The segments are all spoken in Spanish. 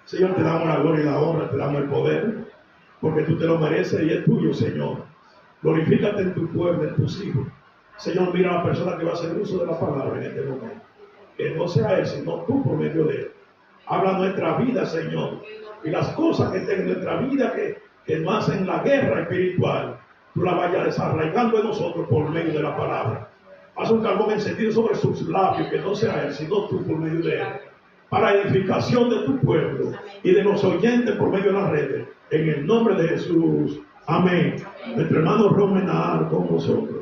Señor, te damos la gloria y la honra, te damos el poder, porque tú te lo mereces y es tuyo, Señor. Glorifícate en tu pueblo, en tus hijos. Señor, mira a la persona que va a hacer uso de la palabra en este momento. Que no sea él, sino tú por medio de él. Habla nuestra vida, Señor. Y las cosas que estén en nuestra vida que no hacen la guerra espiritual, tú la vayas desarraigando en nosotros por medio de la palabra. Haz un carbón encendido sobre sus labios, que no sea él, sino tú por medio de él. Para edificación de tu pueblo y de los oyentes por medio de las redes. En el nombre de Jesús. Amén. Nuestro hermano Romenar con nosotros.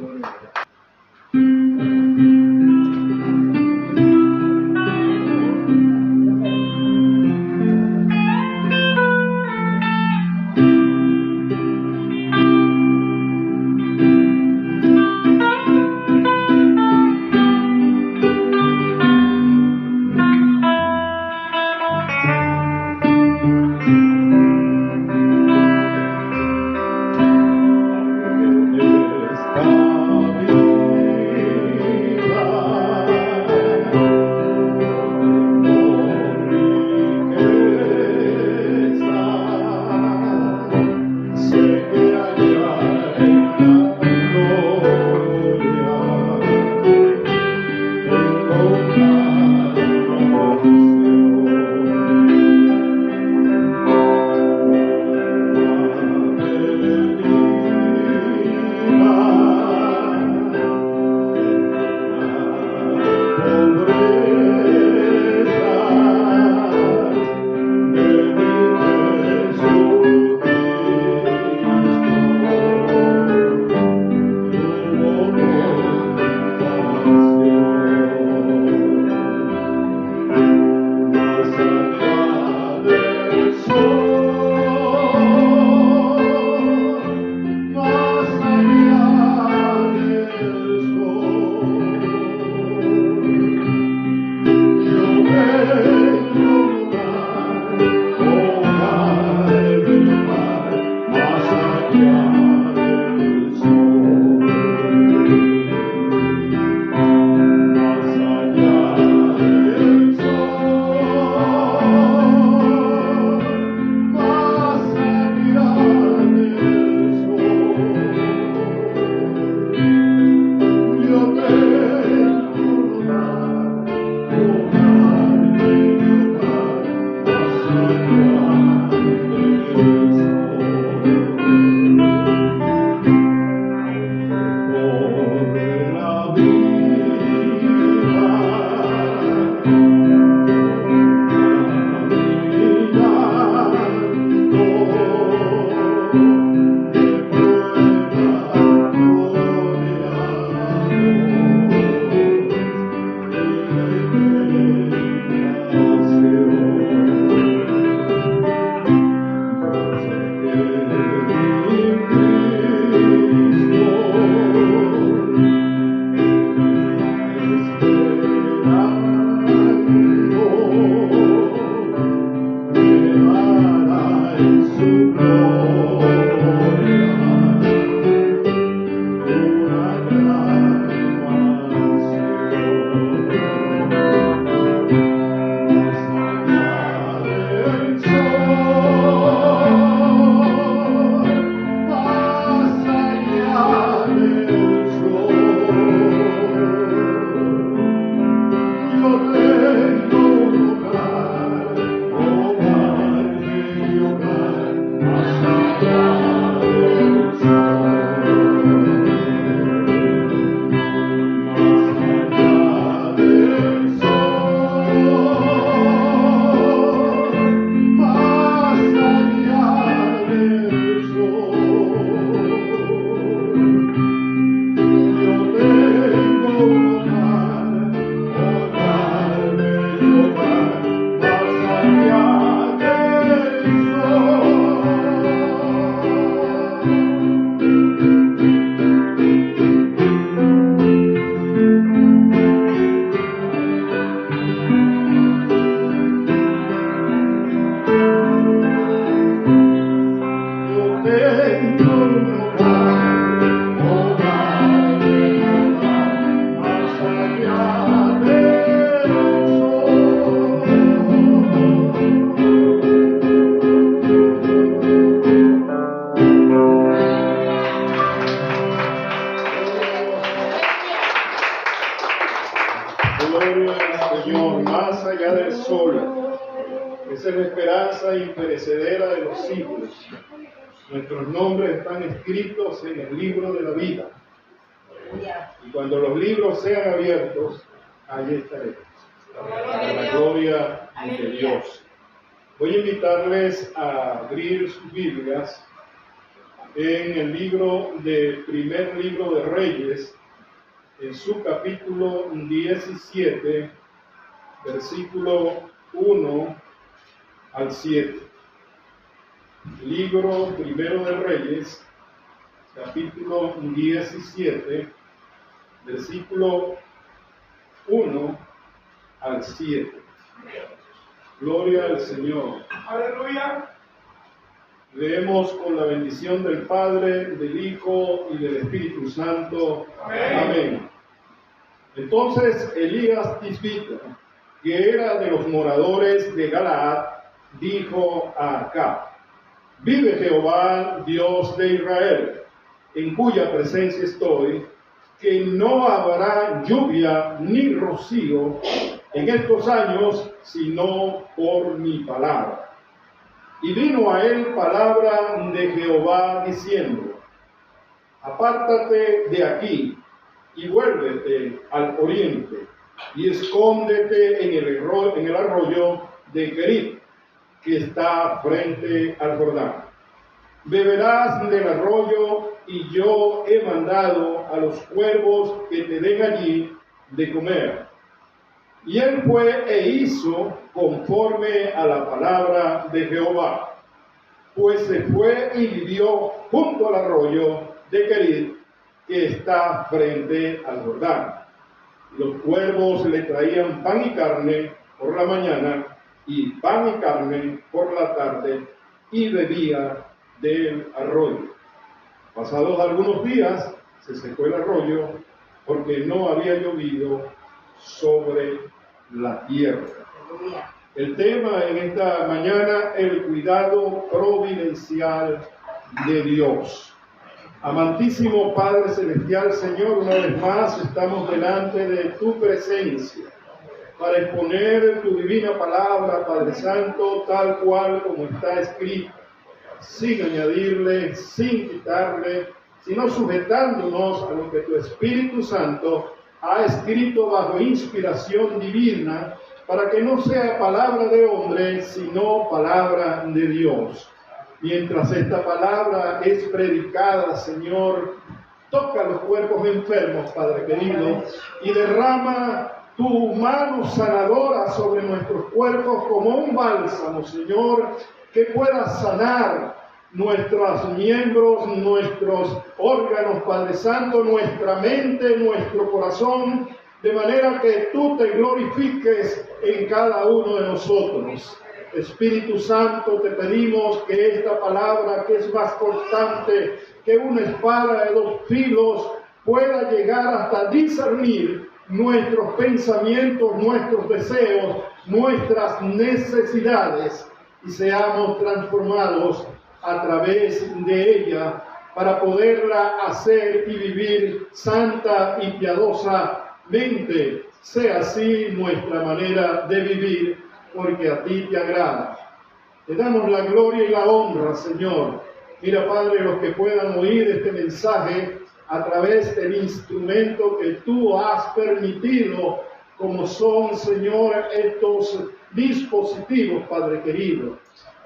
Está es la esperanza imperecedera de los siglos. Nuestros nombres están escritos en el libro de la vida. Y cuando los libros sean abiertos, allí estaremos. Para la gloria de Dios. Voy a invitarles a abrir sus Biblias en el primer libro de Reyes, en su capítulo 17, versículo 1 al 7. Libro primero de Reyes, capítulo 17, versículo 1 al 7. Gloria al Señor. Aleluya. Leemos con la bendición del Padre, del Hijo y del Espíritu Santo. Amén. Amén. Entonces Elías Tisbita, que era de los moradores de Galaad, dijo a Acab: vive Jehová, Dios de Israel, en cuya presencia estoy, que no habrá lluvia ni rocío en estos años, sino por mi palabra. Y vino a él palabra de Jehová diciendo: apártate de aquí y vuélvete al oriente y escóndete en el arroyo de Kerit, que está frente al Jordán. Beberás del arroyo, y yo he mandado a los cuervos que te den allí de comer. Y él fue e hizo conforme a la palabra de Jehová, pues se fue y vivió junto al arroyo de Kerit, que está frente al Jordán. Los cuervos le traían pan y carne por la mañana, y pan y carne por la tarde, y bebía del arroyo. Pasados algunos días, se secó el arroyo, porque no había llovido sobre la tierra. El tema en esta mañana: el cuidado providencial de Dios. Amantísimo Padre Celestial, Señor, una vez más estamos delante de tu presencia para exponer tu divina palabra, Padre Santo, tal cual como está escrito, sin añadirle, sin quitarle, sino sujetándonos a lo que tu Espíritu Santo ha escrito bajo inspiración divina, para que no sea palabra de hombre, sino palabra de Dios. Mientras esta palabra es predicada, Señor, toca los cuerpos enfermos, Padre querido, y derrama tu mano sanadora sobre nuestros cuerpos como un bálsamo, Señor, que pueda sanar nuestros miembros, nuestros órganos, Padre Santo, nuestra mente, nuestro corazón, de manera que tú te glorifiques en cada uno de nosotros. Espíritu Santo, te pedimos que esta palabra, que es más cortante que una espada de dos filos, pueda llegar hasta discernir nuestros pensamientos, nuestros deseos, nuestras necesidades, y seamos transformados a través de ella para poderla hacer y vivir santa y piadosamente. Sea así nuestra manera de vivir, porque a ti te agrada. Te damos la gloria y la honra, Señor. Mira, Padre, los que puedan oír este mensaje a través del instrumento que tú has permitido, como son, Señor, estos dispositivos, Padre querido.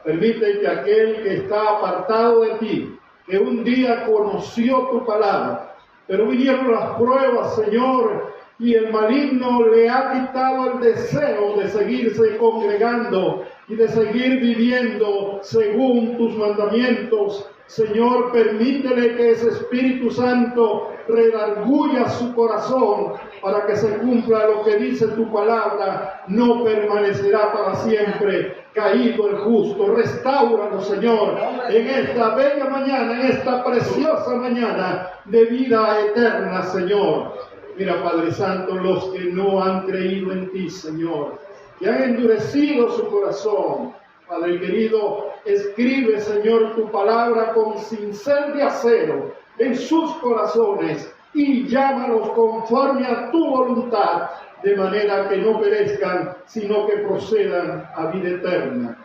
Permite que aquel que está apartado de ti, que un día conoció tu palabra, pero vinieron las pruebas, Señor, y el maligno le ha quitado el deseo de seguirse congregando y de seguir viviendo según tus mandamientos. Señor, permítele que ese Espíritu Santo redarguya su corazón para que se cumpla lo que dice tu palabra. No permanecerá para siempre caído el justo. Restáuralo, Señor, en esta bella mañana, en esta preciosa mañana de vida eterna, Señor. Mira, Padre Santo, los que no han creído en ti, Señor, que han endurecido su corazón, Padre querido, escribe, Señor, tu palabra con cincel de acero en sus corazones y llámalos conforme a tu voluntad, de manera que no perezcan, sino que procedan a vida eterna.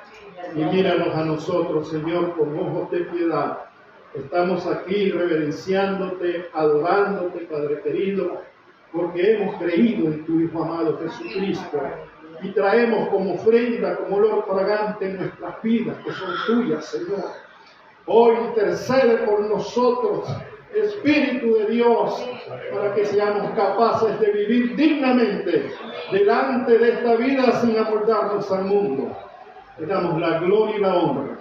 y míranos a nosotros, Señor, con ojos de piedad. Estamos aquí reverenciándote, adorándote, Padre querido, porque hemos creído en tu Hijo amado Jesucristo y traemos como ofrenda, como olor fragante nuestras vidas, que son tuyas, Señor. Hoy intercede por nosotros, Espíritu de Dios, para que seamos capaces de vivir dignamente delante de esta vida sin amoldarnos al mundo. Te damos la gloria y la honra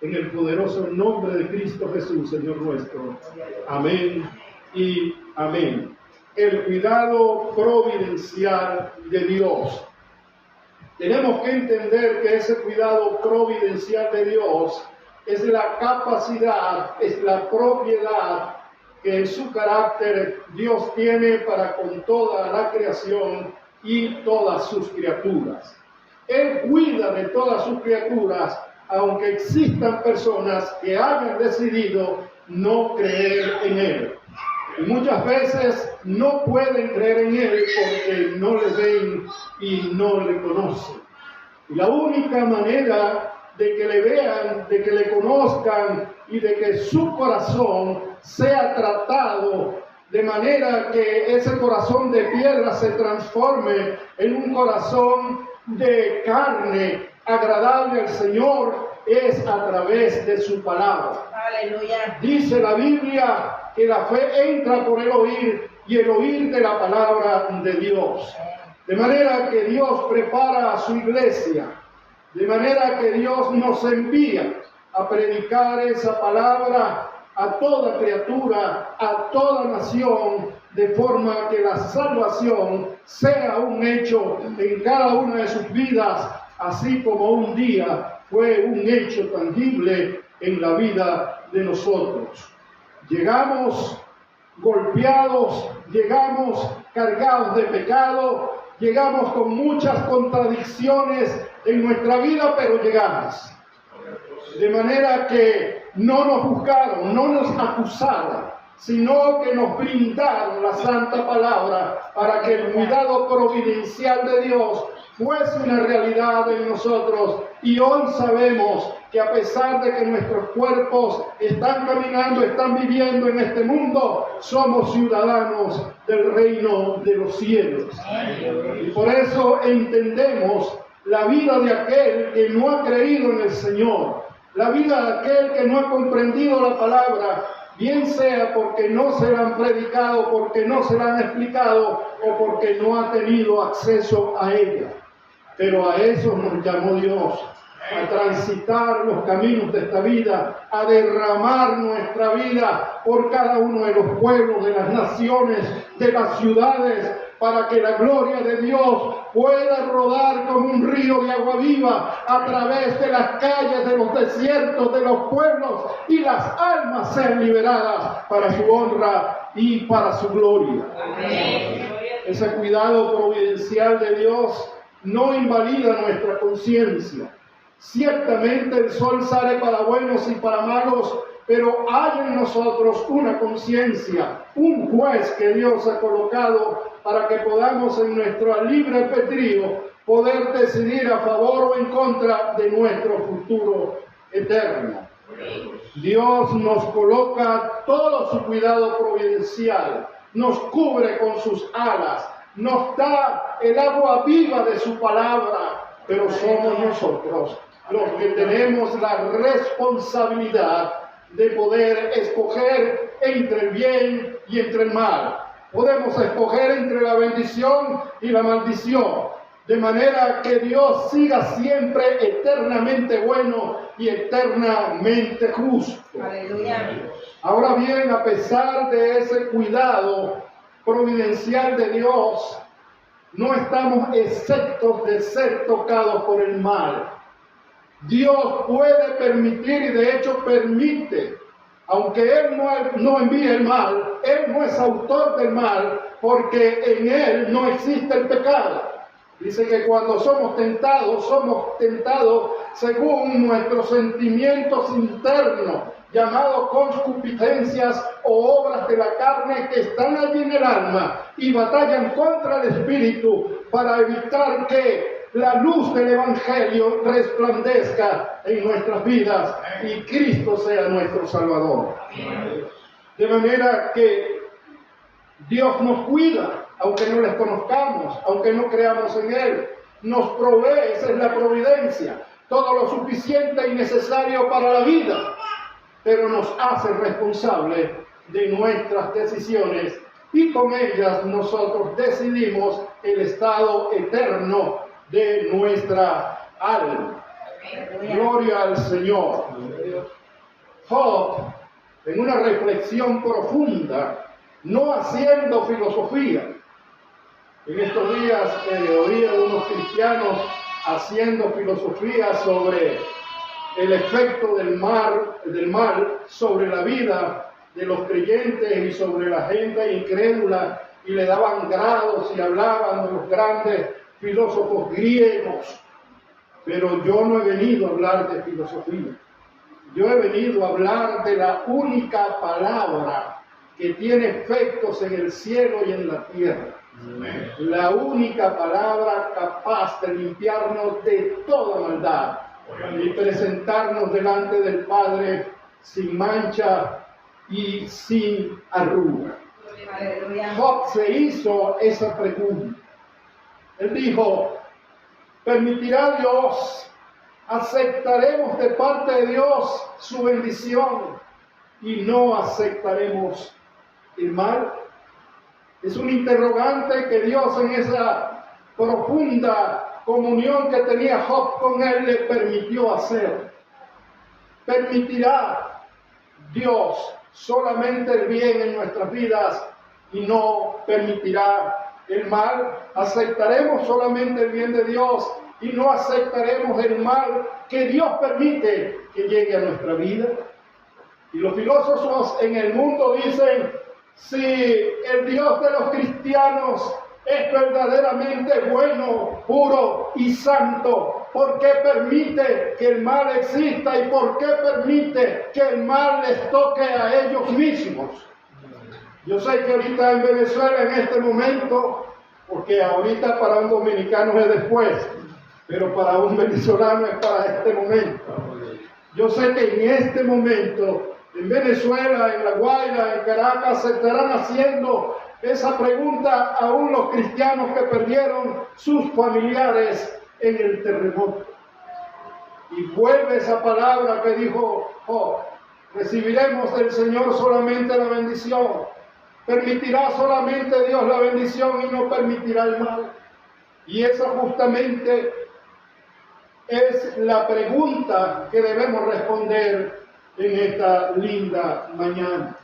en el poderoso nombre de Cristo Jesús, Señor nuestro. Amén y amén. El cuidado providencial de Dios. Tenemos que entender que ese cuidado providencial de Dios es la capacidad, es la propiedad que en su carácter Dios tiene para con toda la creación y todas sus criaturas. Él cuida de todas sus criaturas, aunque existan personas que hayan decidido no creer en Él. Y muchas veces no pueden creer en Él porque no le ven y no le conocen. Y la única manera de que le vean, de que le conozcan y de que su corazón sea tratado de manera que ese corazón de piedra se transforme en un corazón de carne agradable al Señor, es a través de su palabra. Aleluya. Dice la Biblia que la fe entra por el oír y el oír de la palabra de Dios. De manera que Dios prepara a su iglesia, de manera que Dios nos envía a predicar esa palabra a toda criatura, a toda nación, de forma que la salvación sea un hecho en cada una de sus vidas, así como un día fue un hecho tangible en la vida de nosotros. Llegamos golpeados, llegamos cargados de pecado, llegamos con muchas contradicciones en nuestra vida, pero llegamos. De manera que no nos juzgaron, no nos acusaron, sino que nos brindaron la santa palabra para que el cuidado providencial de Dios fuese una realidad en nosotros. Y hoy sabemos que a pesar de que nuestros cuerpos están caminando, están viviendo en este mundo, somos ciudadanos del reino de los cielos. Y por eso entendemos la vida de aquel que no ha creído en el Señor, la vida de aquel que no ha comprendido la palabra, bien sea porque no se la han predicado, porque no se la han explicado o porque no ha tenido acceso a ella. Pero a eso nos llamó Dios, a transitar los caminos de esta vida, a derramar nuestra vida por cada uno de los pueblos, de las naciones, de las ciudades, para que la gloria de Dios pueda rodar como un río de agua viva a través de las calles, de los desiertos, de los pueblos, y las almas sean liberadas para su honra y para su gloria. Amén. Ese cuidado providencial de Dios no invalida nuestra conciencia. Ciertamente el sol sale para buenos y para malos, pero hay en nosotros una conciencia, un juez que Dios ha colocado para que podamos en nuestro libre albedrío poder decidir a favor o en contra de nuestro futuro eterno. Dios nos coloca todo su cuidado providencial, nos cubre con sus alas, nos da el agua viva de su palabra, pero somos nosotros los que tenemos la responsabilidad de poder escoger entre el bien y entre el mal. Podemos escoger entre la bendición y la maldición, de manera que Dios siga siempre eternamente bueno y eternamente justo. Aleluya. Ahora bien, a pesar de ese cuidado providencial de Dios, no estamos exentos de ser tocados por el mal. Dios puede permitir, y de hecho permite, aunque Él no envíe el mal, Él no es autor del mal, porque en Él no existe el pecado. Dice que cuando somos tentados según nuestros sentimientos internos, llamados concupiscencias o obras de la carne que están allí en el alma y batallan contra el espíritu para evitar que la luz del Evangelio resplandezca en nuestras vidas y Cristo sea nuestro Salvador. De manera que Dios nos cuida, aunque no les conozcamos, aunque no creamos en Él. Nos provee, esa es la providencia, todo lo suficiente y necesario para la vida, pero nos hace responsables de nuestras decisiones y con ellas nosotros decidimos el estado eterno de nuestra alma. Gloria al Señor. Job, en una reflexión profunda, no haciendo filosofía. En estos días oí a unos cristianos haciendo filosofía sobre el efecto del mal sobre la vida de los creyentes y sobre la gente incrédula, y le daban grados y hablaban de los grandes filósofos griegos. Pero yo no he venido a hablar de filosofía. Yo he venido a hablar de la única palabra que tiene efectos en el cielo y en la tierra. La única palabra capaz de limpiarnos de toda maldad y presentarnos delante del Padre sin mancha y sin arruga. Job se hizo esa pregunta. Él dijo: ¿permitirá Dios? ¿Aceptaremos de parte de Dios su bendición y no aceptaremos el mal? Es un interrogante que Dios, en esa profunda comunión que tenía Job con Él, le permitió hacer. ¿Permitirá Dios solamente el bien en nuestras vidas y no permitirá el mal? ¿Aceptaremos solamente el bien de Dios y no aceptaremos el mal que Dios permite que llegue a nuestra vida? Y los filósofos en el mundo dicen: si el Dios de los cristianos es verdaderamente bueno, puro y santo, ¿por qué permite que el mal exista y por qué permite que el mal les toque a ellos mismos? Yo sé que ahorita en Venezuela, en este momento, porque ahorita para un dominicano es después, pero para un venezolano es para este momento. Yo sé que en este momento, en Venezuela, en La Guaira, en Caracas, se estarán haciendo esa pregunta aún los cristianos que perdieron sus familiares en el terremoto. Y vuelve esa palabra que dijo Job: recibiremos del Señor solamente la bendición. Permitirá solamente Dios la bendición y no permitirá el mal. Y esa justamente es la pregunta que debemos responder en esta linda mañana.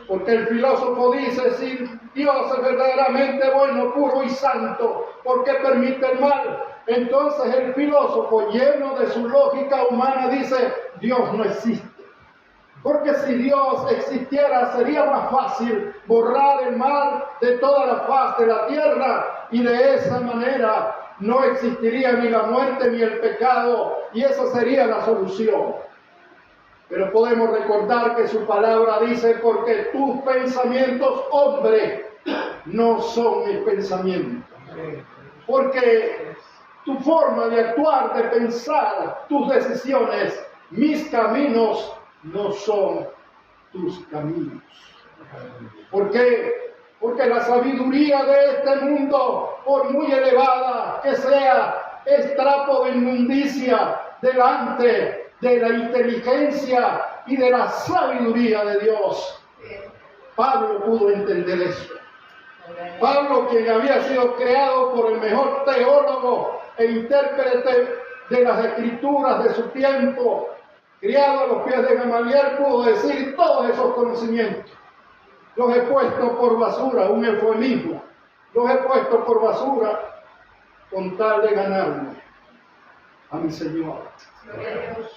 Porque el filósofo dice: si Dios es verdaderamente bueno, puro y santo, ¿por qué permite el mal? Entonces el filósofo, lleno de su lógica humana, dice: Dios no existe. Porque si Dios existiera, sería más fácil borrar el mal de toda la faz de la tierra, y de esa manera no existiría ni la muerte ni el pecado, y esa sería la solución. Pero podemos recordar que su palabra dice: porque tus pensamientos, hombre, no son mis pensamientos. Porque tu forma de actuar, de pensar, tus decisiones, mis caminos, no son tus caminos. ¿Por qué? Porque la sabiduría de este mundo, por muy elevada que sea, es trapo de inmundicia delante de la inteligencia y de la sabiduría de Dios. Pablo pudo entender eso. Pablo, quien había sido creado por el mejor teólogo e intérprete de las escrituras de su tiempo, criado a los pies de Gamaliel, pudo decir: todos esos conocimientos los he puesto por basura, un eufemismo, los he puesto por basura con tal de ganarme a mi Señor.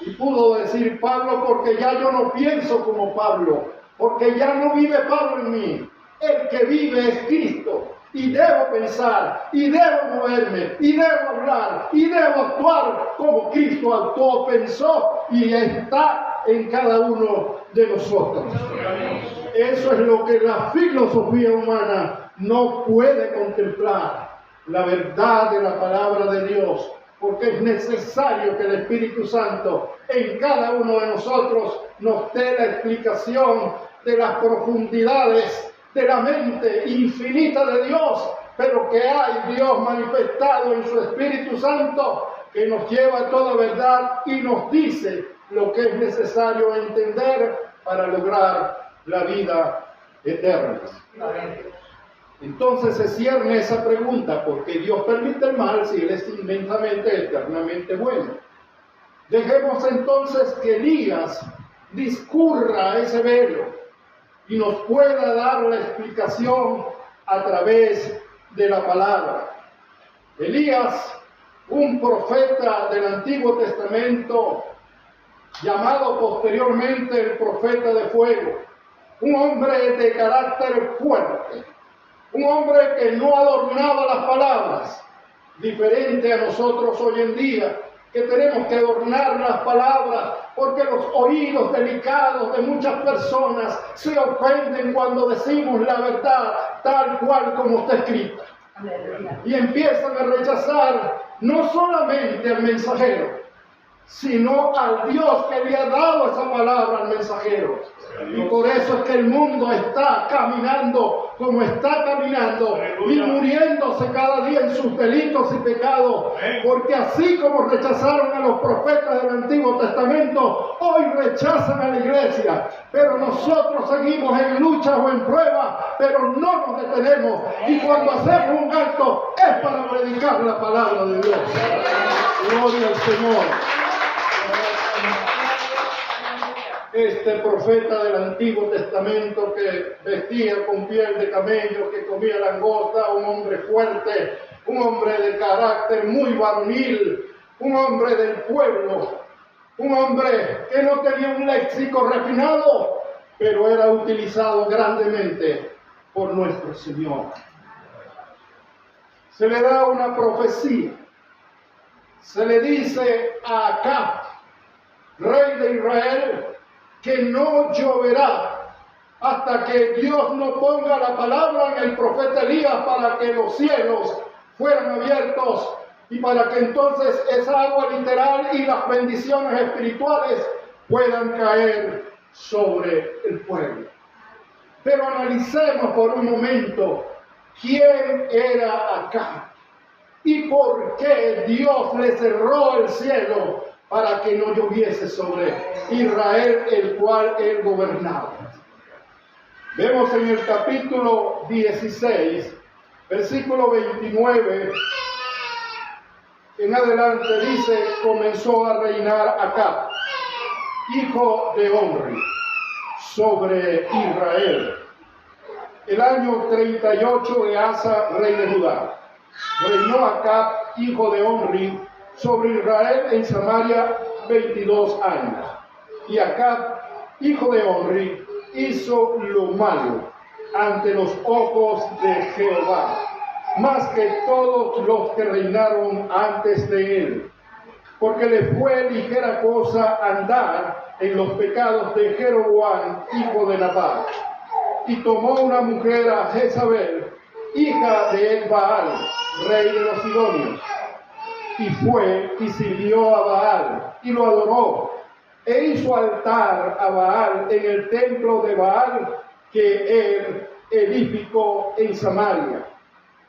Y pudo decir Pablo: porque ya yo no pienso como Pablo, porque ya no vive Pablo en mí, el que vive es Cristo, y debo pensar, y debo moverme, y debo hablar, y debo actuar como Cristo actuó, pensó y está en cada uno de nosotros. Eso es lo que la filosofía humana no puede contemplar. la verdad de la palabra de Dios, porque es necesario que el Espíritu Santo en cada uno de nosotros nos dé la explicación de las profundidades de la mente infinita de Dios, pero que hay Dios manifestado en su Espíritu Santo, que nos lleva a toda verdad y nos dice lo que es necesario entender para lograr la vida eterna. Entonces se cierne esa pregunta: ¿por qué Dios permite el mal si Él es inmensamente, eternamente bueno? Dejemos entonces que Elías discurra ese velo y nos pueda dar la explicación a través de la palabra. Elías, un profeta del Antiguo Testamento, llamado posteriormente el profeta de fuego, un hombre de carácter fuerte, un hombre que no adornaba las palabras, diferente a nosotros hoy en día, que tenemos que adornar las palabras porque los oídos delicados de muchas personas se ofenden cuando decimos la verdad tal cual como está escrita. Y empiezan a rechazar no solamente al mensajero, sino al Dios que le ha dado esa palabra al mensajero. Y por eso es que el mundo está caminando como está caminando y muriéndose cada día en sus delitos y pecados, porque así como rechazaron a los profetas del Antiguo Testamento, hoy rechazan a la iglesia. Pero nosotros seguimos en lucha o en prueba, pero no nos detenemos, y cuando hacemos un acto es para predicar la palabra de Dios. Gloria al Señor. Este profeta del Antiguo Testamento, que vestía con piel de camello, que comía langosta, un hombre fuerte, un hombre de carácter muy varonil, un hombre del pueblo, un hombre que no tenía un léxico refinado, pero era utilizado grandemente por nuestro Señor. Se le da una profecía, se le dice a Acab, rey de Israel, que no lloverá hasta que Dios no ponga la palabra en el profeta Elías para que los cielos fueran abiertos y para que entonces esa agua literal y las bendiciones espirituales puedan caer sobre el pueblo. Pero analicemos por un momento quién era Acab y por qué Dios le cerró el cielo para que no lloviese sobre Israel, el cual él gobernaba. Vemos en el capítulo 16, versículo 29, en adelante dice: comenzó a reinar Acab, hijo de Omri, sobre Israel, el año 38 de Asa, rey de Judá. Reinó Acab, hijo de Omri, sobre Israel en Samaria 22 años. Y Acab, hijo de Omri, hizo lo malo ante los ojos de Jehová, más que todos los que reinaron antes de él, porque le fue ligera cosa andar en los pecados de Jeroboam, hijo de Nabat. Y tomó una mujer a Jezabel, hija de Baal, rey de los Sidonios, y fue y sirvió a Baal y lo adoró, e hizo altar a Baal en el templo de Baal que él edificó en Samaria.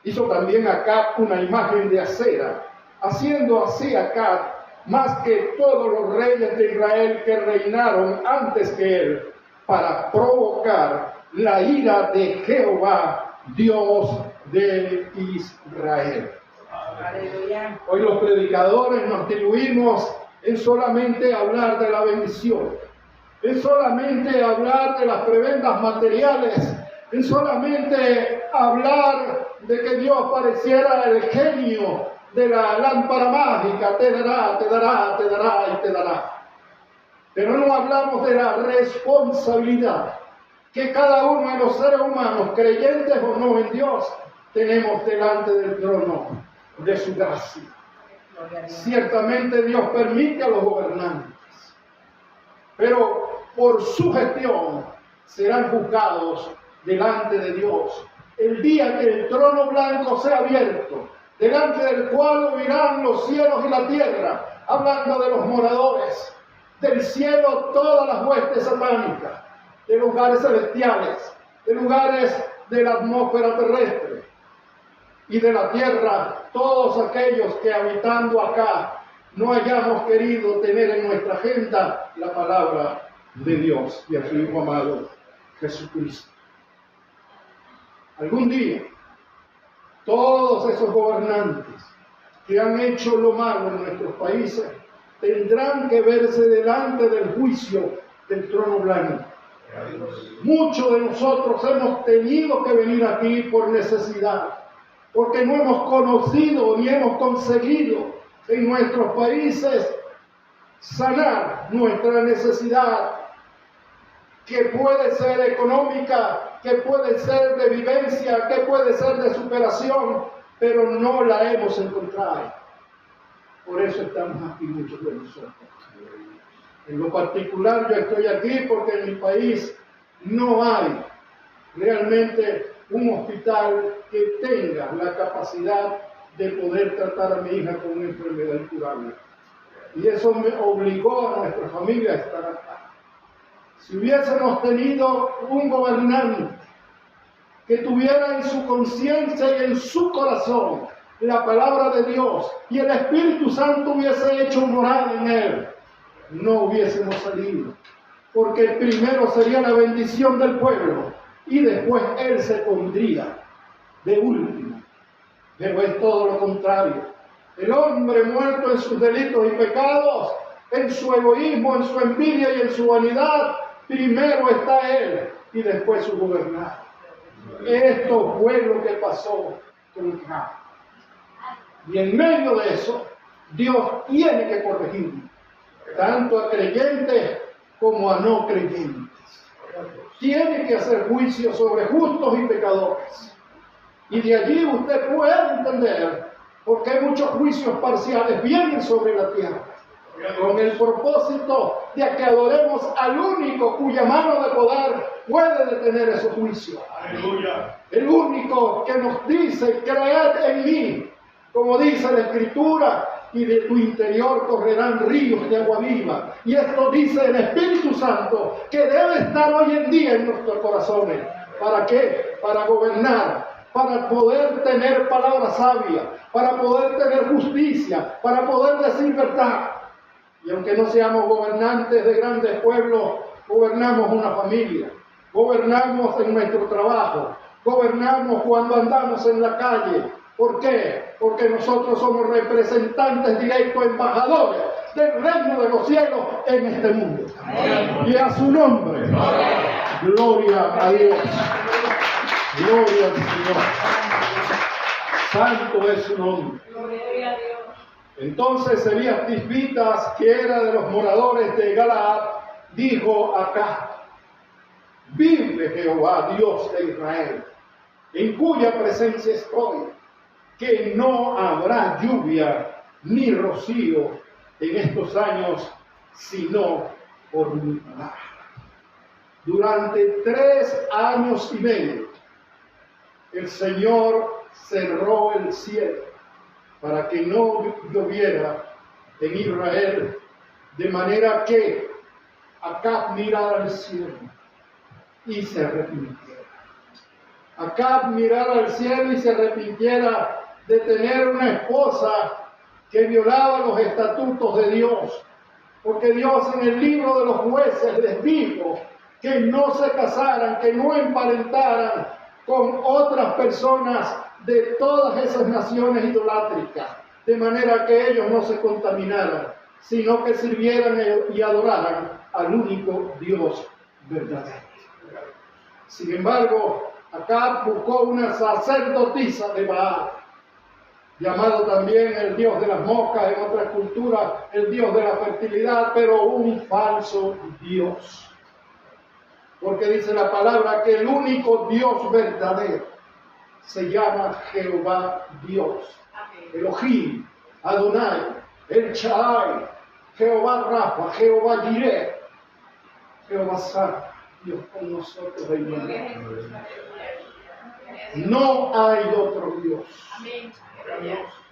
Hizo también Acab una imagen de acera, haciendo así Acab más que todos los reyes de Israel que reinaron antes que él, para provocar la ira de Jehová, Dios de Israel. Aleluya. Hoy los predicadores nos diluimos en solamente hablar de la bendición, en solamente hablar de las prebendas materiales, en solamente hablar de que Dios pareciera el genio de la lámpara mágica: te dará, te dará, te dará y te dará. Pero no hablamos de la responsabilidad que cada uno de los seres humanos, creyentes o no en Dios, tenemos delante del trono de su gracia. Ciertamente Dios permite a los gobernantes, pero por su gestión serán juzgados delante de Dios. El día que el trono blanco sea abierto delante del cual huirán los cielos y la tierra, hablando de los moradores, del cielo todas las huestes satánicas, de lugares celestiales, de lugares de la atmósfera terrestre y de la tierra, todos aquellos que habitando acá no hayamos querido tener en nuestra agenda la palabra de Dios y a su Hijo amado Jesucristo. Algún día, todos esos gobernantes que han hecho lo malo en nuestros países tendrán que verse delante del juicio del trono blanco. Muchos de nosotros hemos tenido que venir aquí por necesidad, porque no hemos conocido ni hemos conseguido en nuestros países sanar nuestra necesidad, que puede ser económica, que puede ser de vivencia, que puede ser de superación, pero no la hemos encontrado. Por eso estamos aquí muchos de nosotros. En lo particular yo estoy aquí porque en mi país no hay realmente un hospital que tenga la capacidad de poder tratar a mi hija con una enfermedad incurable. Y eso me obligó a nuestra familia a estar acá. Si hubiésemos tenido un gobernante que tuviera en su conciencia y en su corazón la palabra de Dios y el Espíritu Santo hubiese hecho morada en él, no hubiésemos salido, porque primero sería la bendición del pueblo y después él se pondría de último. Pero es todo lo contrario. El hombre muerto en sus delitos y pecados, en su egoísmo, en su envidia y en su vanidad, primero está él y después su gobernado. Esto fue lo que pasó con Acab. Y en medio de eso, Dios tiene que corregir tanto a creyentes como a no creyentes. Tiene que hacer juicio sobre justos y pecadores. Y de allí usted puede entender por qué muchos juicios parciales vienen sobre la tierra, con el propósito de que adoremos al único cuya mano de poder puede detener esos juicios. Aleluya. El único que nos dice: creed en mí, como dice la Escritura, y de tu interior correrán ríos de agua viva. Y esto dice el Espíritu Santo, que debe estar hoy en día en nuestros corazones. ¿Para qué? Para gobernar, para poder tener palabra sabia, para poder tener justicia, para poder decir verdad. Y aunque no seamos gobernantes de grandes pueblos, gobernamos una familia, gobernamos en nuestro trabajo, gobernamos cuando andamos en la calle. ¿Por qué? Porque nosotros somos representantes directos, embajadores del reino de los cielos en este mundo. Y a su nombre, gloria a Dios, gloria al Señor. Santo es su nombre. Entonces Elías Tisbitas, que era de los moradores de Galaad, dijo acá: vive Jehová, Dios de Israel, en cuya presencia estoy, que no habrá lluvia ni rocío en estos años, sino por mi palabra. Durante 3 años y medio, el Señor cerró el cielo para que no lloviera en Israel, de manera que Acab mirara al cielo y se arrepintiera. Acab mirara al cielo y se arrepintiera de tener una esposa que violaba los estatutos de Dios, porque Dios en el libro de los jueces les dijo que no se casaran, que no emparentaran con otras personas de todas esas naciones idolátricas, de manera que ellos no se contaminaran, sino que sirvieran y adoraran al único Dios verdadero. Sin embargo, Acab buscó una sacerdotisa de Baal, llamado también el dios de las moscas, en otras culturas el dios de la fertilidad, pero un falso dios. Porque dice la palabra que el único Dios verdadero se llama Jehová Dios. Elohim, Adonai, El Shaddai, Jehová Rafa, Jehová Jireh, Jehová San, Dios con nosotros. No hay otro Dios.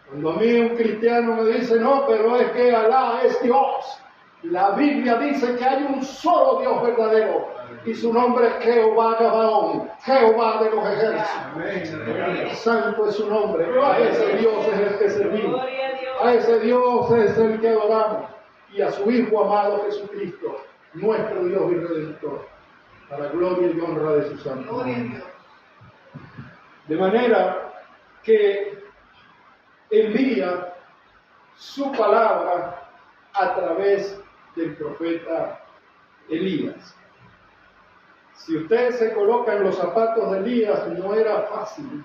Cuando a mí un cristiano me dice, no, pero es que Alá es Dios. La Biblia dice que hay un solo Dios verdadero y su nombre es Jehová Gabaón, Jehová de los ejércitos. Santo es su nombre. A ese Dios es el que servimos. A ese Dios es el que adoramos. Y a su Hijo amado Jesucristo, nuestro Dios y Redentor, para gloria y honra de su santo nombre. De manera que envía su palabra a través del profeta Elías. Si usted se coloca en los zapatos de Elías, no era fácil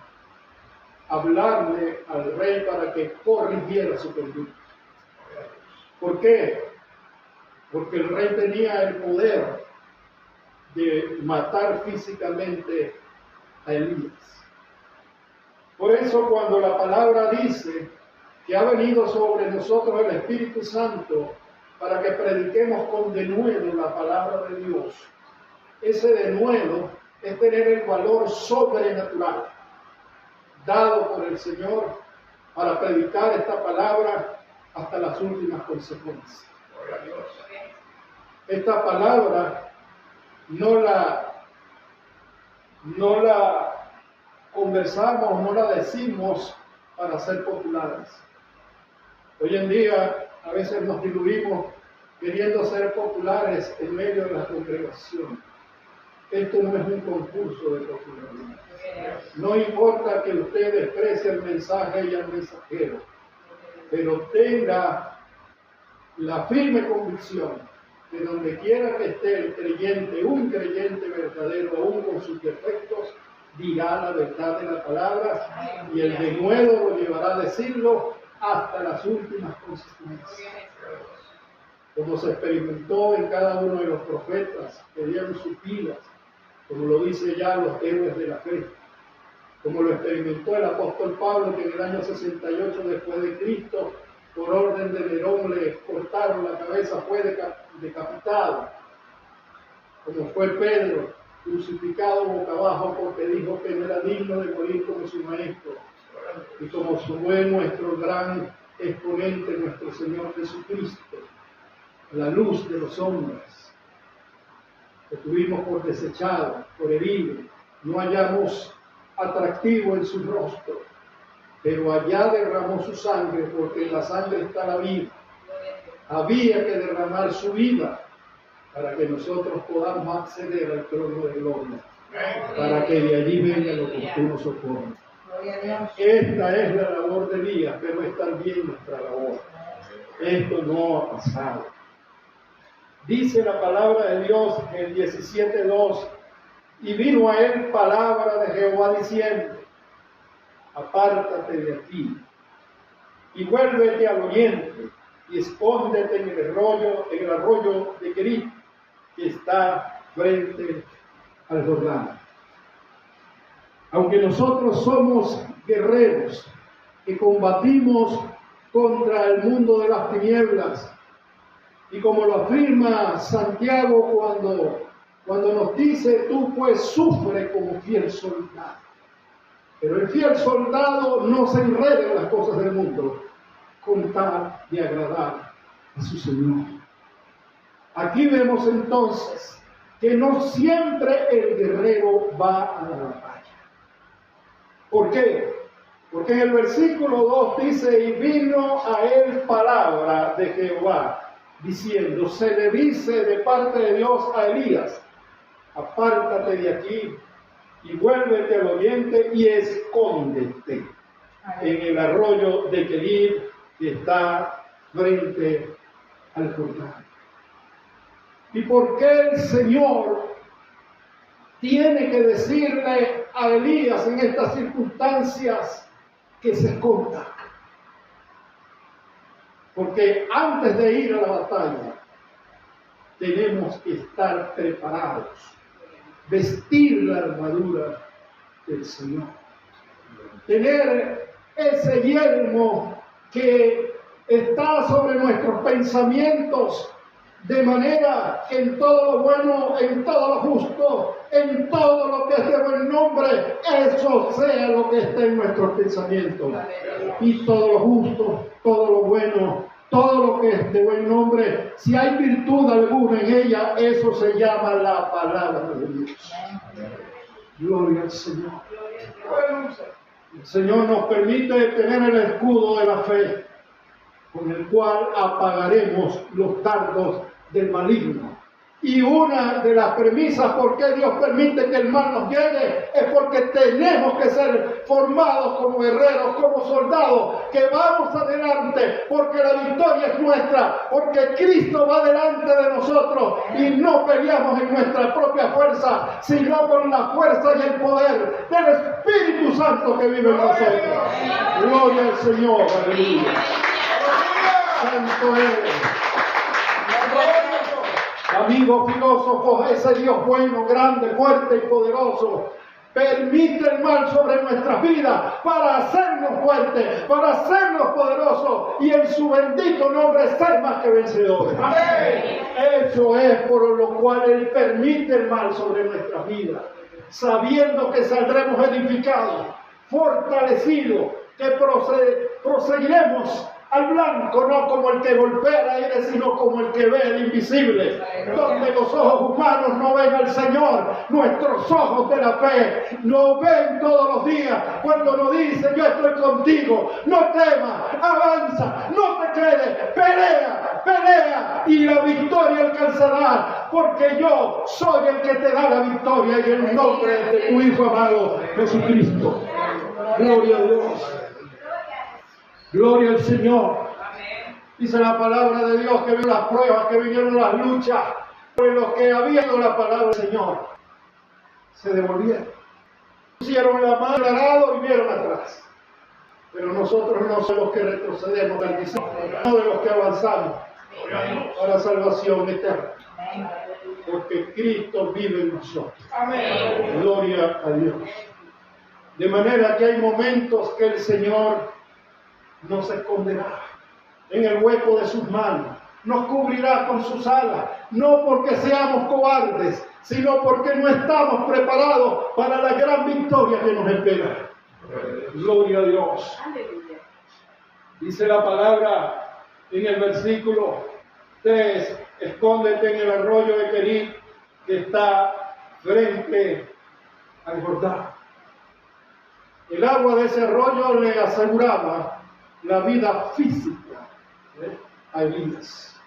hablarle al rey para que corrigiera su conducta. ¿Por qué? Porque el rey tenía el poder de matar físicamente a Elías. Por eso cuando la palabra dice que ha venido sobre nosotros el Espíritu Santo para que prediquemos con denuedo la palabra de Dios, ese denuedo es tener el valor sobrenatural dado por el Señor para predicar esta palabra hasta las últimas consecuencias. Esta palabra no la conversamos, no la decimos para ser populares. Hoy en día a veces nos diluimos queriendo ser populares en medio de la congregación. Esto no es un concurso de popularidad. No importa que usted desprecie el mensaje y al mensajero, pero tenga la firme convicción que donde quiera que esté el creyente, un creyente verdadero, aún con sus defectos, dirá la verdad de la palabra y el denuedo lo llevará a decirlo hasta las últimas consecuencias. Como se experimentó en cada uno de los profetas que dieron sus vidas, como lo dice ya los héroes de la fe, como lo experimentó el apóstol Pablo, que en el año 68 después de Cristo, por orden de Nerón, le cortaron la cabeza, fue decapitado, como fue Pedro, crucificado boca abajo porque dijo que no era digno de morir como su maestro, y como fue nuestro gran exponente, nuestro Señor Jesucristo, la luz de los hombres, que tuvimos por desechado, por herido, no hallamos atractivo en su rostro, pero allá derramó su sangre, porque en la sangre está la vida. Había que derramar su vida para que nosotros podamos acceder al trono de gloria, para que de allí venga el oportuno socorro. Esta es la labor de Elías, pero es también nuestra labor. Esto no ha pasado. Dice la palabra de Dios en el 17:2, y vino a él palabra de Jehová diciendo, apártate de aquí y vuélvete al oriente y escóndete en el arroyo de Querit, que está frente al Jordán. Aunque nosotros somos guerreros que combatimos contra el mundo de las tinieblas, y como lo afirma Santiago cuando nos dice, tú pues sufre como fiel soldado. Pero el fiel soldado no se enreda en las cosas del mundo, con tal de agradar a su Señor. Aquí vemos entonces que no siempre el guerrero va a la batalla. ¿Por qué? Porque en el versículo 2 dice, y vino a él palabra de Jehová, diciendo, se le dice de parte de Dios a Elías, apártate de aquí y vuélvete al oriente y escóndete en el arroyo de Querit, que está frente al Jordán. ¿Y por qué el Señor tiene que decirle a Elías en estas circunstancias que se esconda? Porque antes de ir a la batalla, tenemos que estar preparados, vestir la armadura del Señor, tener ese yelmo que está sobre nuestros pensamientos De manera que en todo lo bueno, en todo lo justo, en todo lo que es de buen nombre, eso sea lo que esté en nuestros pensamientos. Y todo lo justo, todo lo bueno, todo lo que es de buen nombre, si hay virtud alguna en ella, eso se llama la palabra de Dios. Gloria al Señor. El Señor nos permite tener el escudo de la fe, con el cual apagaremos los dardos del maligno. Y una de las premisas por qué Dios permite que el mal nos llegue es porque tenemos que ser formados como guerreros, como soldados, que vamos adelante, porque la victoria es nuestra, porque Cristo va delante de nosotros y no peleamos en nuestra propia fuerza, sino con la fuerza y el poder del Espíritu Santo que vive en nosotros. Gloria al Señor, aleluya. Santo es. Amigos filósofos, ese Dios bueno, grande, fuerte y poderoso, permite el mal sobre nuestras vidas para hacernos fuertes, para hacernos poderosos y en su bendito nombre ser más que vencedores. Amén. Eso es por lo cual Él permite el mal sobre nuestras vidas, sabiendo que saldremos edificados, fortalecidos, que proseguiremos al blanco, no como el que golpea el aire, sino como el que ve el invisible. Donde los ojos humanos no ven al Señor, nuestros ojos de la fe lo ven todos los días. Cuando nos dice, yo estoy contigo, no temas, avanza, no te quedes, pelea, pelea, y la victoria alcanzarás, porque yo soy el que te da la victoria y en el nombre de tu Hijo amado Jesucristo. Gloria a Dios. Gloria al Señor. Dice la palabra de Dios que vio las pruebas, que vinieron las luchas, pero los que habían oído la palabra del Señor se devolvieron. Pusieron la mano al arado y vieron atrás. Pero nosotros no somos los que retrocedemos al discípulo, no de los que avanzamos para salvación eterna. Porque Cristo vive en nosotros. Amén. Gloria a Dios. De manera que hay momentos que el Señor nos esconderá en el hueco de sus manos, nos cubrirá con sus alas, no porque seamos cobardes, sino porque no estamos preparados para la gran victoria que nos espera. Gloria a Dios. Dice la palabra en el versículo 3, escóndete en el arroyo de Querit que está frente al Jordán. El agua de ese arroyo le aseguraba la vida física a Elías.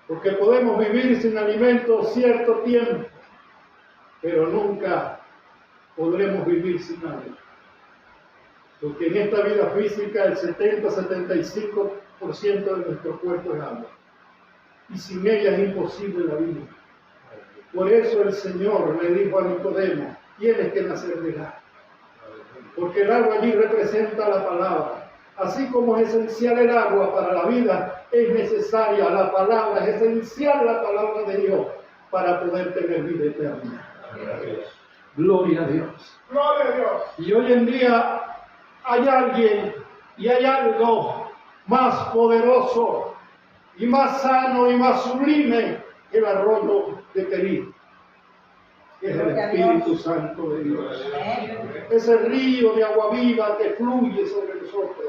Porque podemos vivir sin alimento cierto tiempo, pero nunca podremos vivir sin agua. Porque en esta vida física el 70-75% de nuestro cuerpo es agua. Y sin ella es imposible la vida. Por eso el Señor le dijo a Nicodemo, tienes que nacer de agua. Porque el agua allí representa la palabra. Así como es esencial el agua para la vida, es necesaria la palabra, es esencial la palabra de Dios para poder tener vida eterna. Gloria a Dios. Gloria a Dios. Y hoy en día hay alguien y hay algo más poderoso y más sano y más sublime que el arroyo de Querit. Es el Espíritu Santo de Dios. Ese río de agua viva que fluye sobre nosotros.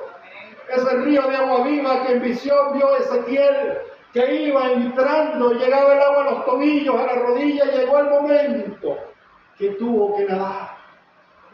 Ese río de agua viva que en visión vio Ezequiel, que iba entrando, llegaba el agua a los tobillos, a la rodilla, y llegó el momento que tuvo que nadar.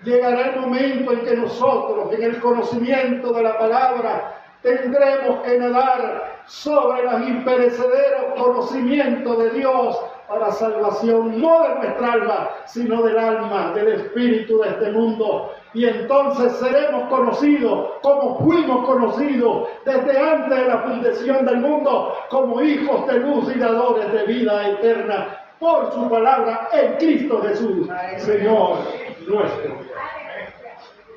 Llegará el momento en que nosotros, en el conocimiento de la palabra, tendremos que nadar sobre los imperecederos conocimientos de Dios para salvación, no de nuestra alma, sino del alma, del espíritu de este mundo. Y entonces seremos conocidos como fuimos conocidos desde antes de la fundación del mundo, como hijos de luz y dadores de vida eterna, por su palabra en Cristo Jesús, Señor nuestro.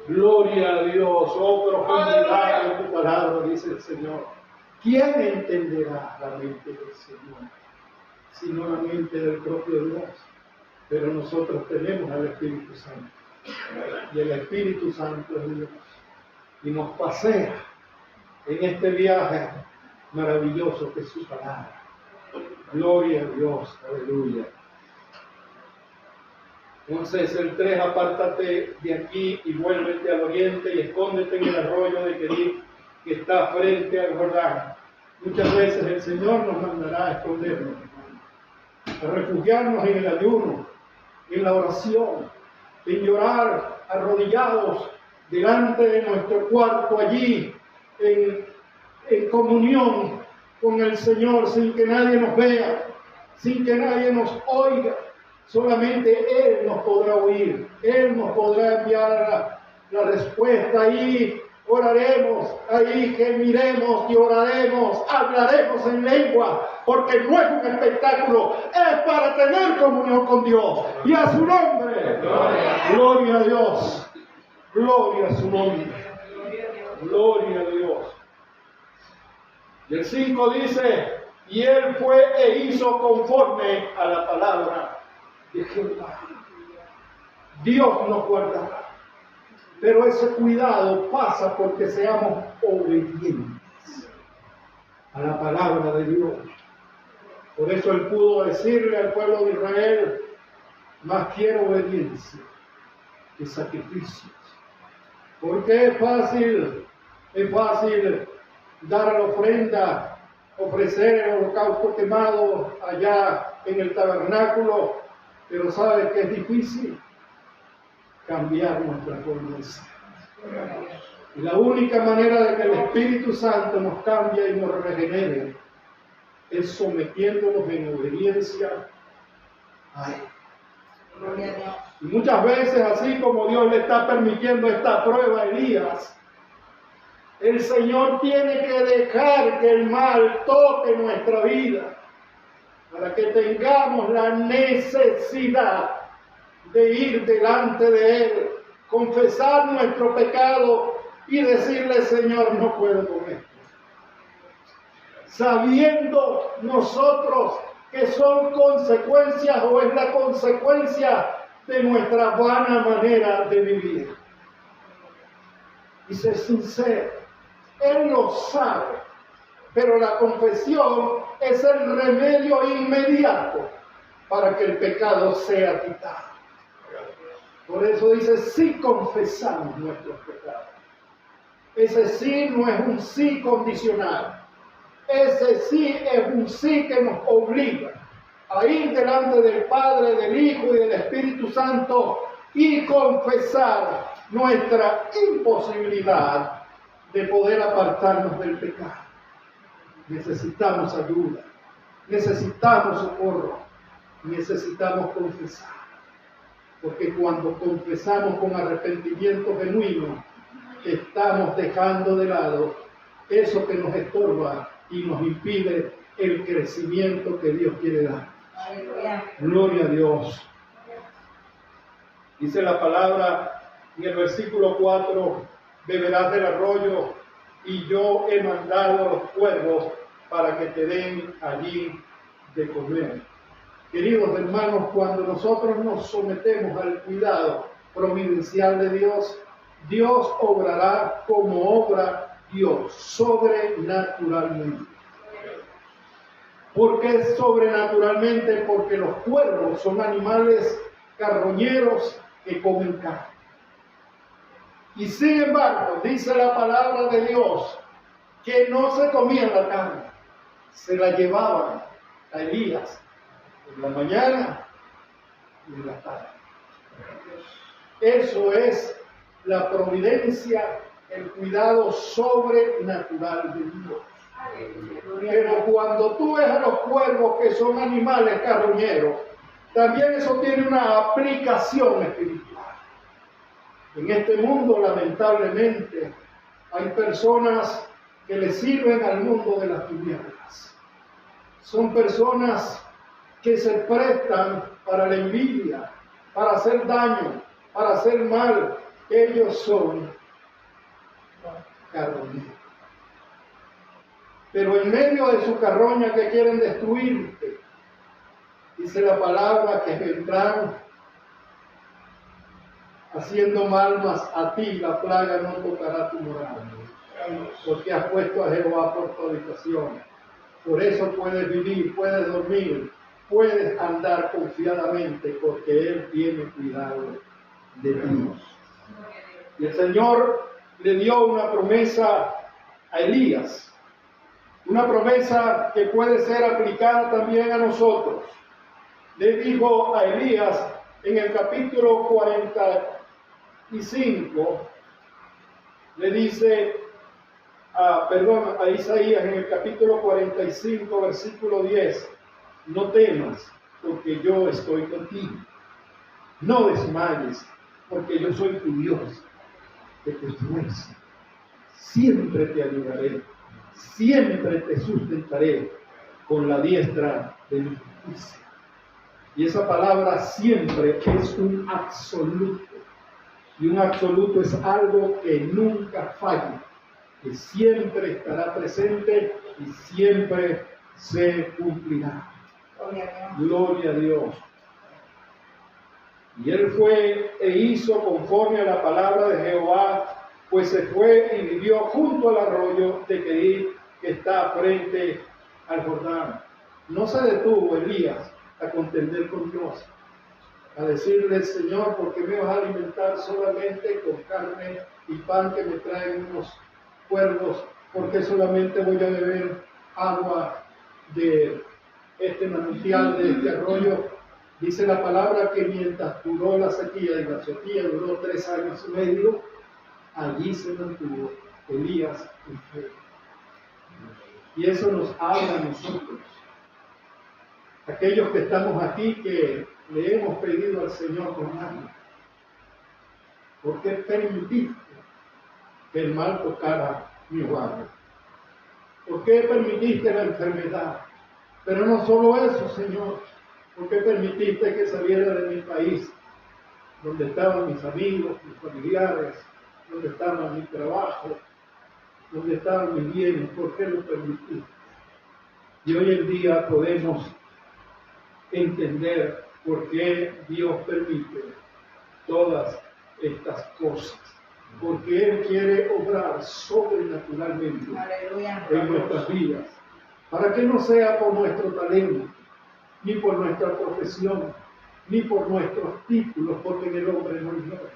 Gloria a Dios, oh profundidad de tu palabra, dice el Señor. ¿Quién entenderá la mente del Señor? Sino la mente del propio Dios. Pero nosotros tenemos al Espíritu Santo. Y el Espíritu Santo es Dios. Y nos pasea en este viaje maravilloso que es su palabra. Gloria a Dios, aleluya. Entonces el 3, apártate de aquí y vuélvete al oriente y escóndete en el arroyo de Querit que está frente al Jordán. Muchas veces el Señor nos mandará a escondernos, a refugiarnos en el ayuno, en la oración, en llorar arrodillados delante de nuestro cuarto allí, en comunión con el Señor, sin que nadie nos vea, sin que nadie nos oiga. Solamente Él nos podrá oír, Él nos podrá enviar la respuesta. Ahí oraremos, ahí gemiremos y oraremos, hablaremos en lengua, porque no es un espectáculo, es para tener comunión con Dios. Y a su nombre, gloria a Dios, gloria a su nombre, gloria a Dios. Y el 5 dice, y Él fue e hizo conforme a la palabra de Jehová. Dios nos guardará, pero ese cuidado pasa porque seamos obedientes a la palabra de Dios. Por eso Él pudo decirle al pueblo de Israel, más quiero obediencia que sacrificios. Porque es fácil dar la ofrenda, ofrecer el holocausto quemado allá en el tabernáculo, pero sabe que es difícil cambiar nuestra forma de ser. Y la única manera de que el Espíritu Santo nos cambie y nos regenere es sometiéndonos en obediencia a Él. Y muchas veces, así como Dios le está permitiendo esta prueba a Elías, el Señor tiene que dejar que el mal toque nuestra vida para que tengamos la necesidad de ir delante de Él, confesar nuestro pecado y decirle, Señor, no puedo con esto. Sabiendo nosotros que son consecuencias o es la consecuencia de nuestra vana manera de vivir. Y ser sincero, Él lo sabe, pero la confesión es el remedio inmediato para que el pecado sea quitado. Por eso dice, sí confesamos nuestros pecados. Ese sí no es un sí condicional. Ese sí es un sí que nos obliga a ir delante del Padre, del Hijo y del Espíritu Santo y confesar nuestra imposibilidad de poder apartarnos del pecado. Necesitamos ayuda, necesitamos socorro, necesitamos confesar. Porque cuando confesamos con arrepentimiento genuino, estamos dejando de lado eso que nos estorba y nos impide el crecimiento que Dios quiere dar. Aleluya. Gloria a Dios. Dice la palabra en el versículo 4, beberás del arroyo y yo he mandado a los cuervos para que te den allí de comer. Queridos hermanos, cuando nosotros nos sometemos al cuidado providencial de Dios, Dios obrará como obra Dios, sobrenaturalmente. ¿Por qué sobrenaturalmente? Porque los cuervos son animales carroñeros que comen carne. Y sin embargo, dice la palabra de Dios, que no se comían la carne, se la llevaban a Elías en la mañana y en la tarde. Eso es la providencia, el cuidado sobrenatural de Dios. Pero cuando tú ves a los cuervos que son animales carroñeros, también eso tiene una aplicación espiritual. En este mundo, lamentablemente, hay personas que le sirven al mundo de las tinieblas. Son personas que se prestan para la envidia, para hacer daño, para hacer mal. Ellos son carroñeros. Pero en medio de su carroña que quieren destruirte, dice la palabra que vendrán haciendo mal, mas a ti la plaga no tocará tu morada, porque has puesto a Jehová por tu habitación. Por eso puedes vivir, puedes dormir, puedes andar confiadamente, porque Él tiene cuidado de ti. Y el Señor le dio una promesa a Elías, una promesa que puede ser aplicada también a nosotros. Le dijo a Elías en el capítulo 45, le dice, a Isaías en el capítulo 45, versículo 10, no temas, porque yo estoy contigo. No desmayes, porque yo soy tu Dios, que te esfuerzo. Siempre te ayudaré, siempre te sustentaré con la diestra de mi justicia. Y esa palabra siempre es un absoluto. Y un absoluto es algo que nunca falla, que siempre estará presente y siempre se cumplirá. Gloria a Dios. Y él fue e hizo conforme a la palabra de Jehová, pues se fue y vivió junto al arroyo de Kerit, que está frente al Jordán. No se detuvo Elías a contender con Dios, a decirle, Señor, ¿por qué me vas a alimentar solamente con carne y pan que me traen unos cuervos? ¿Por qué solamente voy a beber agua de este manantial, de este arroyo? Dice la palabra que mientras duró la sequía, y la sequía duró 3 años y medio, allí se mantuvo Elías en fe. Y eso nos habla a nosotros, aquellos que estamos aquí, que le hemos pedido al Señor con alma. ¿Por qué permitiste que el mal tocara mi hogar? ¿Por qué permitiste la enfermedad? Pero no solo eso, Señor. ¿Por qué permitiste que saliera de mi país, donde estaban mis amigos, mis familiares, donde estaba mi trabajo, donde estaban mis bienes? ¿Por qué lo permitiste? Y hoy en día podemos entender por qué Dios permite todas estas cosas. Porque Él quiere obrar sobrenaturalmente en nuestras vidas. Para que no sea por nuestro talento, ni por nuestra profesión, ni por nuestros títulos, porque en el hombre no hay gloria.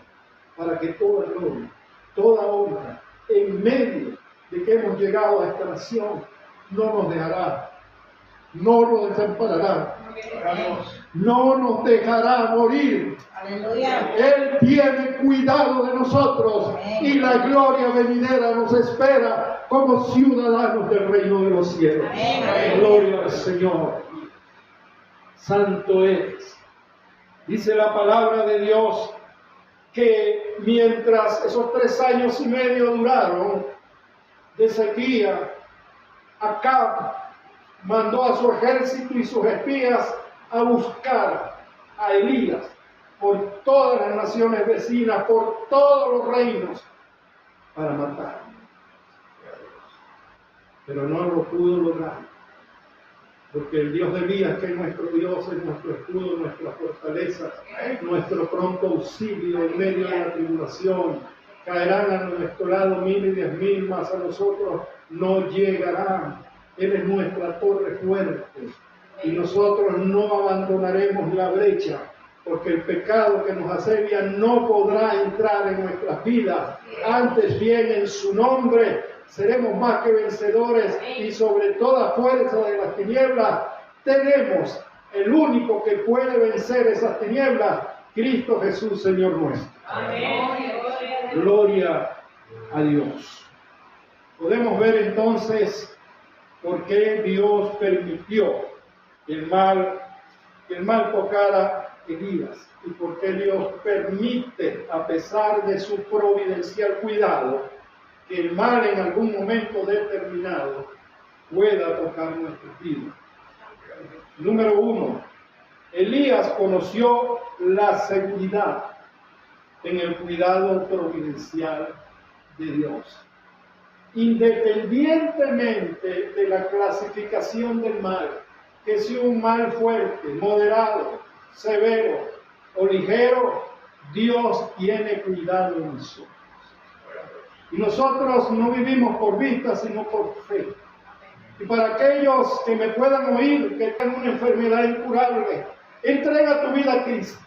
Para que toda gloria, toda honra, en medio de que hemos llegado a esta nación, no nos dejará, no nos desamparará, no nos dejará morir. Aleluya. Él tiene cuidado de nosotros. Amén. Y la gloria venidera nos espera como ciudadanos del reino de los cielos. Amén. Gloria al Señor. Santo eres. Dice la palabra de Dios que mientras esos 3 años y medio duraron de sequía, Acab mandó a su ejército y sus espías a buscar a Elías por todas las naciones vecinas, por todos los reinos, para matarlo. Pero no lo pudo lograr, porque el Dios de Elías, que es nuestro Dios, es nuestro escudo, nuestra fortaleza, nuestro pronto auxilio en medio de la tribulación. Caerán a nuestro lado 1000 y 10,000, mas a nosotros no llegarán. Él es nuestra torre fuerte y nosotros no abandonaremos la brecha, porque el pecado que nos asedia no podrá entrar en nuestras vidas. Antes bien, en su nombre seremos más que vencedores, y sobre toda fuerza de las tinieblas tenemos el único que puede vencer esas tinieblas, Cristo Jesús, Señor nuestro. Amén. Gloria a Dios. Podemos ver entonces por qué Dios permitió que el mal tocara Elías, y por qué Dios permite, a pesar de su providencial cuidado, que el mal en algún momento determinado pueda tocar nuestras vidas. Número 1, Elías conoció la seguridad en el cuidado providencial de Dios. Independientemente de la clasificación del mal, que sea un mal fuerte, moderado, severo o ligero, Dios tiene cuidado de nosotros. Y nosotros no vivimos por vista, sino por fe. Y para aquellos que me puedan oír, que tengan una enfermedad incurable, entrega tu vida a Cristo.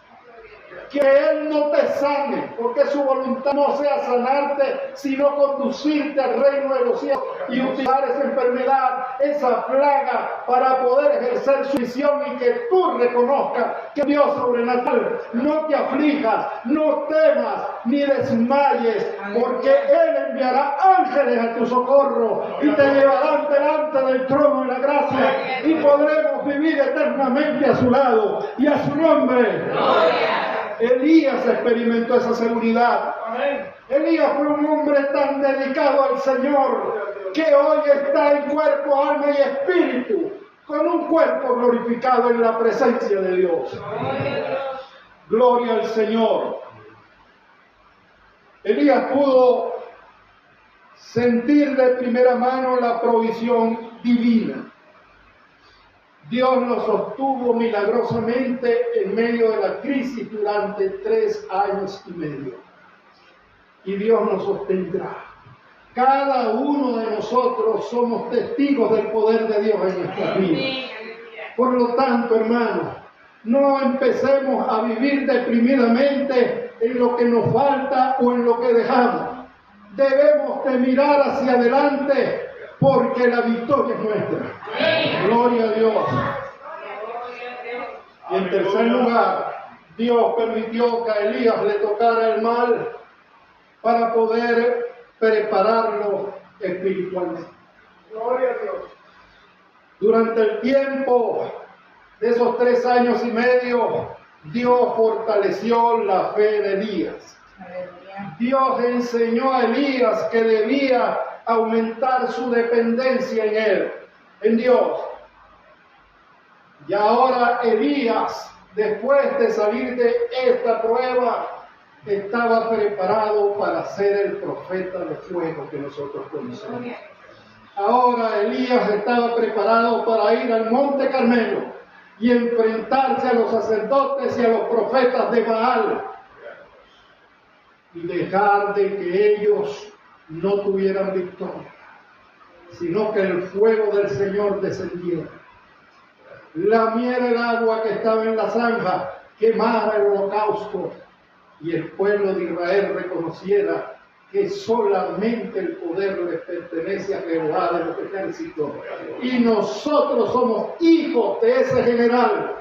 Que Él no te sane, porque su voluntad no sea sanarte, sino conducirte al reino de los cielos y utilizar esa enfermedad, esa plaga, para poder ejercer su misión y que tú reconozcas que Dios sobrenatural. No te aflijas, no temas ni desmayes, porque Él enviará ángeles a tu socorro y te llevarán delante del trono de la gracia y podremos vivir eternamente a su lado y a su nombre. Elías experimentó esa seguridad. Elías fue un hombre tan dedicado al Señor que hoy está en cuerpo, alma y espíritu, con un cuerpo glorificado en la presencia de Dios. Gloria al Señor. Elías pudo sentir de primera mano la provisión divina. Dios lo sostuvo milagrosamente en medio de la crisis durante 3 años y medio. Y Dios nos sostendrá. Cada uno de nosotros somos testigos del poder de Dios en nuestra vida. Por lo tanto, hermanos, no empecemos a vivir deprimidamente en lo que nos falta o en lo que dejamos. Debemos de mirar hacia adelante, porque la victoria es nuestra. Gloria a Dios. Y en tercer lugar, Dios permitió que a Elías le tocara el mal para poder prepararlo espiritualmente. Gloria a Dios. Durante el tiempo de esos 3 años y medio, Dios fortaleció la fe de Elías. Dios enseñó a Elías que debía aumentar su dependencia en Él, en Dios. Y ahora Elías, después de salir de esta prueba, estaba preparado para ser el profeta de fuego que nosotros conocemos. Ahora Elías estaba preparado para ir al Monte Carmelo y enfrentarse a los sacerdotes y a los profetas de Baal y dejar de que ellos no tuvieran victoria, sino que el fuego del Señor descendiera, lamiera el agua que estaba en la zanja, quemara el holocausto y el pueblo de Israel reconociera que solamente el poder le pertenece a Jehová de los ejércitos y nosotros somos hijos de ese general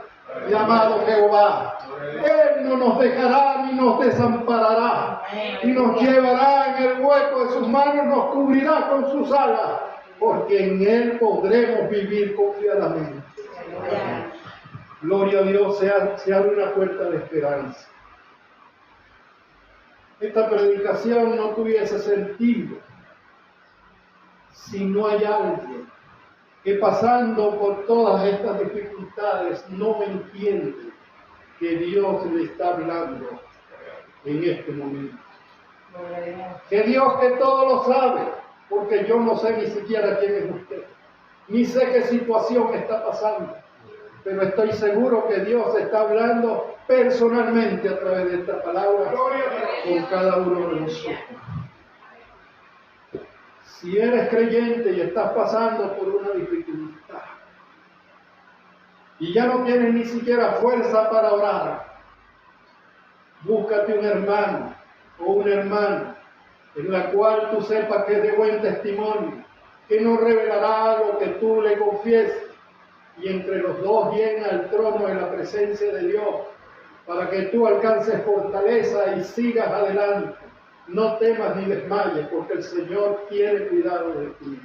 llamado Jehová. Él no nos dejará ni nos desamparará y nos llevará en el hueco de sus manos, nos cubrirá con sus alas, porque en Él podremos vivir confiadamente. Gloria a Dios, se abre una puerta de esperanza. Esta predicación no tuviese sentido si no hay alguien que pasando por todas estas dificultades no entiende que Dios le está hablando en este momento. Que Dios que todo lo sabe, porque yo no sé ni siquiera quién es usted, ni sé qué situación está pasando, pero estoy seguro que Dios está hablando personalmente a través de esta palabra con cada uno de nosotros. Si eres creyente y estás pasando por una dificultad y ya no tienes ni siquiera fuerza para orar, búscate un hermano o una hermana en la cual tú sepas que es de buen testimonio, que no revelará lo que tú le confieses, y entre los dos llena el trono de la presencia de Dios para que tú alcances fortaleza y sigas adelante. No temas ni desmayes, porque el Señor tiene cuidado de ti.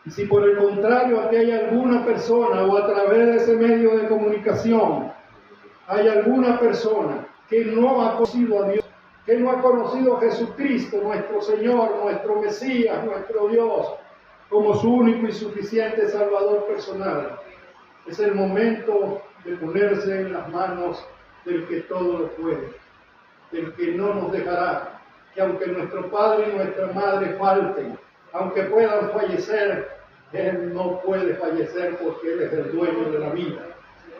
Y si por el contrario aquí hay alguna persona o a través de ese medio de comunicación hay alguna persona que no ha conocido a Dios, que no ha conocido a Jesucristo, nuestro Señor, nuestro Mesías, nuestro Dios, como su único y suficiente Salvador personal, es el momento de ponerse en las manos del que todo lo puede, del que no nos dejará, que aunque nuestro padre y nuestra madre falten, aunque puedan fallecer, Él no puede fallecer porque Él es el dueño de la vida.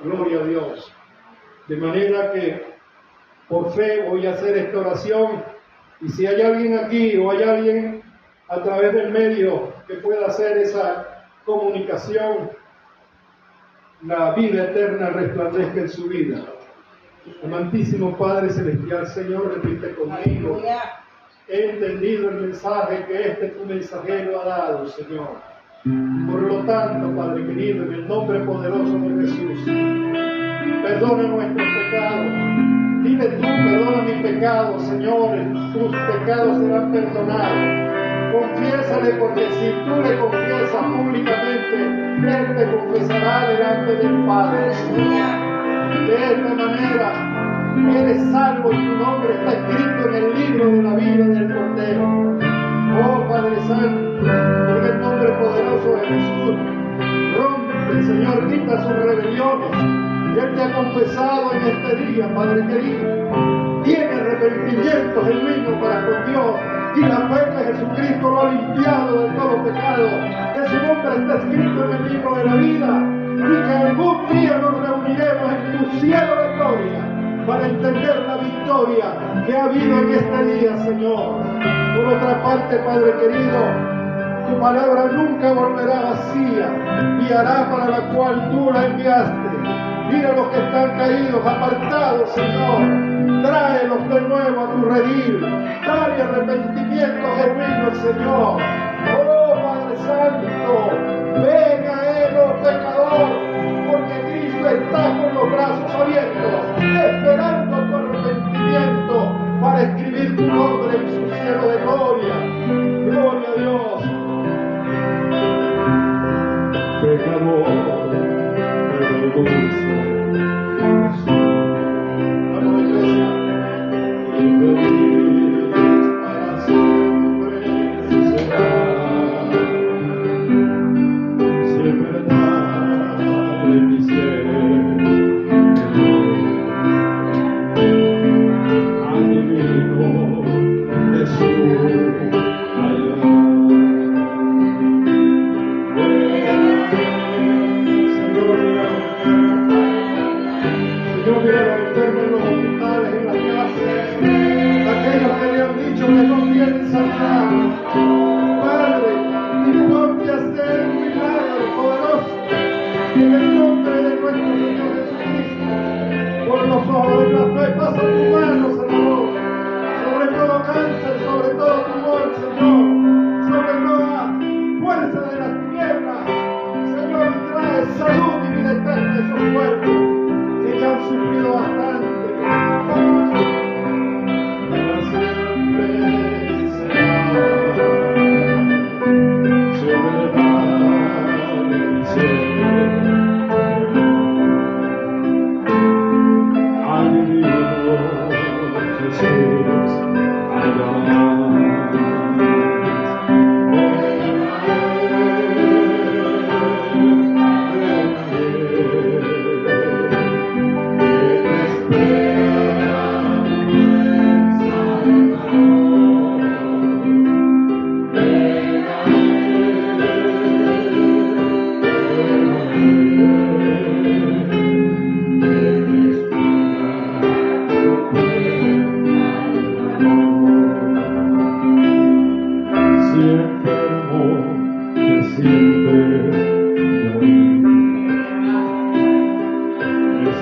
Gloria a Dios. De manera que por fe voy a hacer esta oración, y si hay alguien aquí o hay alguien a través del medio que pueda hacer esa comunicación, la vida eterna resplandezca en su vida. Amantísimo Padre Celestial, Señor, repite conmigo. Aleluya. He entendido el mensaje que tu mensajero ha dado, Señor. Por lo tanto, Padre querido, en el nombre poderoso de Jesús, perdona nuestros pecados. Dile tú, perdona mis pecados, Señor, tus pecados serán perdonados. Confiésale, porque si tú le confiesas públicamente, Él te confesará delante del Padre. De esta manera, eres salvo y tu nombre está escrito en el libro de la vida del Cordero. Oh Padre Santo, en el nombre poderoso de Jesús, rompe, Señor, quita sus rebeliones. Y Él te ha confesado en este día, Padre querido. Tiene arrepentimiento genuino para con Dios. Y la fe de Jesucristo lo ha limpiado de todo pecado. Que su nombre está escrito en el libro de la vida. Y que algún día nos reuniremos en tu cielo de gloria para entender la victoria que ha habido en este día, Señor. Por otra parte, Padre querido, tu palabra nunca volverá vacía y hará para la cual tú la enviaste. Mira los que están caídos, apartados, Señor. Tráelos de nuevo a tu redil. Dale arrepentimiento genuino, Señor. Oh Padre Santo, ven a Él, oh pecador, porque Cristo está con los brazos abiertos, esperando tu arrepentimiento para escribir tu nombre en su cielo de gloria. Gloria a Dios. Pecador, pero dulce. Vamos, iglesia. Y feliz para siempre será. Siempre está en mi cielo. Al divino Jesús allá. Señor, mira a los enfermos en los hospitales, en las casas, aquellos que le han dicho que no tienen sanidad. Padre, disponte a hacer un milagro poderoso en el nombre de nuestro Señor Jesucristo. Por los ojos de la fe, pasa tu mano, Señor, sobre todo cáncer, sobre todo tumor, Señor, sobre toda fuerza de las tinieblas. Señor, trae salud y vida eterna a esos cuerpos que ya han sufrido bastante. Para siempre será. Siempre está en mi cielo. Al divino Jesús allá.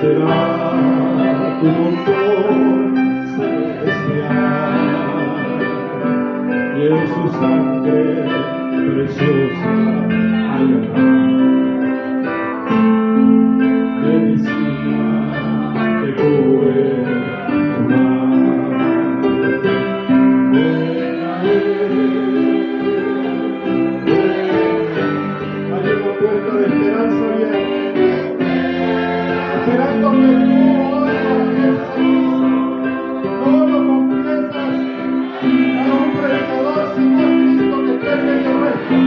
Será tu motor celestial y en su sangre preciosa hallará medicina que cure tu mal. Ven a Él, Hay una puerta de esperanza abierta, esperando que tú hoy confieses a Cristo. No lo confiesas a un predicador, sino a Cristo que está en medio nuestro.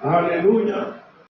Aleluya.